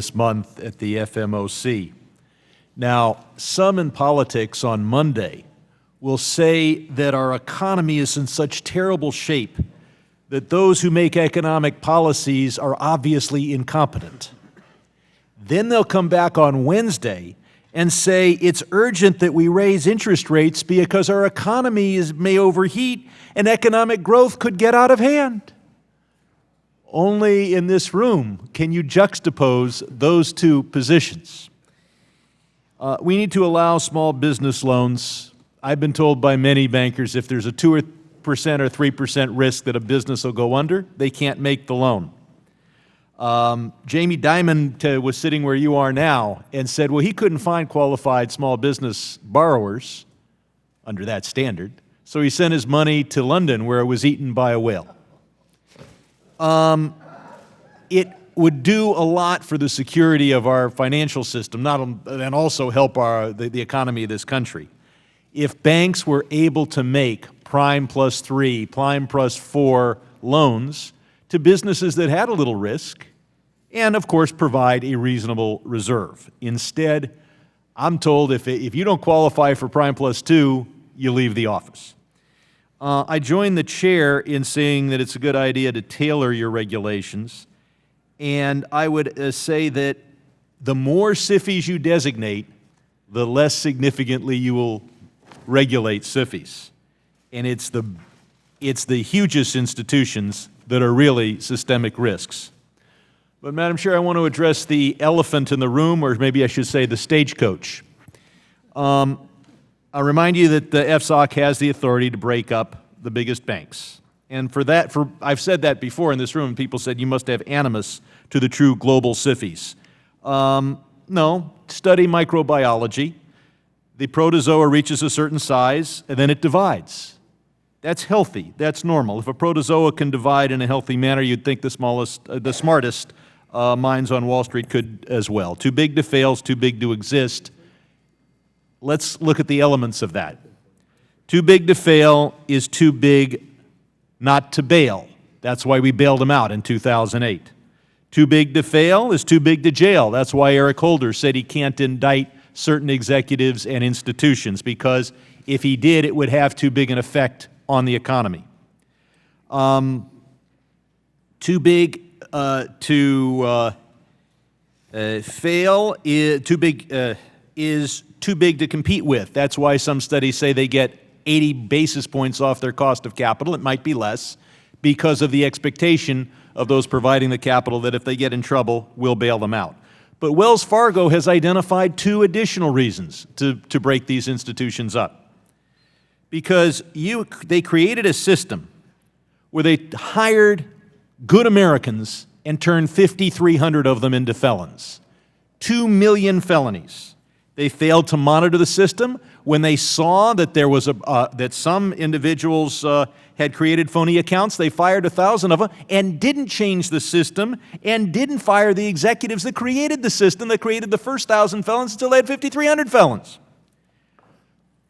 this month at the FMOC. Now, some in politics on Monday will say that our economy is in such terrible shape that those who make economic policies are obviously incompetent. Then they'll come back on Wednesday and say it's urgent that we raise interest rates because our economy may overheat and economic growth could get out of hand. Only in this room can you juxtapose those two positions. We need to allow small business loans. I've been told by many bankers if there's a 2% or 3% risk that a business will go under, they can't make the loan. Jamie Dimon was sitting where you are now and said, well, he couldn't find qualified small business borrowers under that standard, so he sent his money to London where it was eaten by a whale. It would do a lot for the security of our financial system, and also help the economy of this country, if banks were able to make prime plus 3, prime plus 4 loans to businesses that had a little risk, and of course provide a reasonable reserve. Instead, I'm told if you don't qualify for prime plus 2, you leave the office. I join the chair in saying that it's a good idea to tailor your regulations, and I would say that the more SIFIs you designate, the less significantly you will regulate SIFIs. And it's the hugest institutions that are really systemic risks. But Madam Chair, I want to address the elephant in the room, or maybe I should say the stagecoach. I'll remind you that the FSOC has the authority to break up the biggest banks. And I've said that before in this room, and people said you must have animus to the true global SIFIs. No, study microbiology. The protozoa reaches a certain size, and then it divides. That's healthy. That's normal. If a protozoa can divide in a healthy manner, you'd think the smartest minds on Wall Street could as well. Too big to fail is too big to exist. Let's look at the elements of that. Too big to fail is too big not to bail. That's why we bailed him out in 2008. Too big to fail is too big to jail. That's why Eric Holder said he can't indict certain executives and institutions, because if he did, it would have too big an effect on the economy. Too big to fail is too big to compete with. That's why some studies say they get 80 basis points off their cost of capital. It might be less because of the expectation of those providing the capital that if they get in trouble, we'll bail them out. But Wells Fargo has identified 2 additional reasons to break these institutions up. Because they created a system where they hired good Americans and turned 5,300 of them into felons. 2 million felonies. They failed to monitor the system. When they saw that there was that some individuals had created phony accounts, they fired 1,000 of them and didn't change the system and didn't fire the executives that created the system that created the first 1,000 felons until they had 5,300 felons.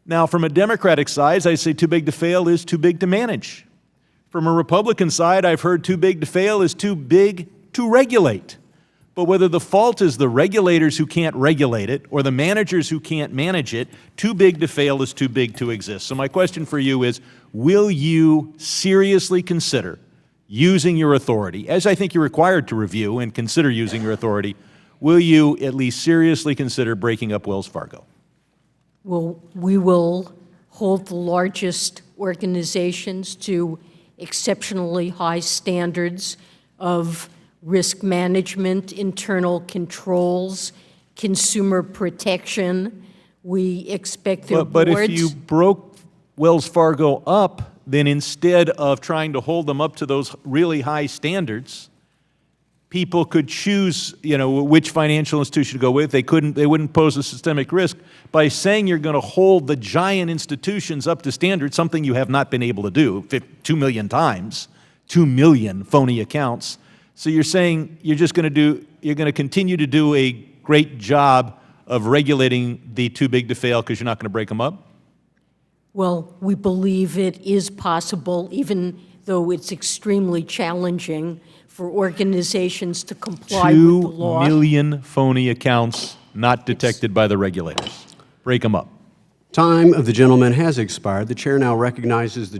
Now, from a Democratic side, I say too big to fail is too big to manage. From a Republican side, I've heard too big to fail is too big to regulate. But whether the fault is the regulators who can't regulate it or the managers who can't manage it, too big to fail is too big to exist. So my question for you is, will you seriously consider using your authority, as I think you're required to review and consider using your authority, will you at least seriously consider breaking up Wells Fargo? Well, we will hold the largest organizations to exceptionally high standards of risk management, internal controls, consumer protection. We expect their boards. But if you broke Wells Fargo up, then instead of trying to hold them up to those really high standards, people could choose, which financial institution to go with. They wouldn't pose a systemic risk by saying you're going to hold the giant institutions up to standards, something you have not been able to do 2 million times, 2 million phony accounts. So you're saying you're going to continue to do a great job of regulating the too big to fail because you're not going to break them up? Well, we believe it is possible, even though it's extremely challenging for organizations to comply with the 2 law. million phony accounts not detected by the regulators. Break them up. Time of the gentleman has expired. The chair now recognizes the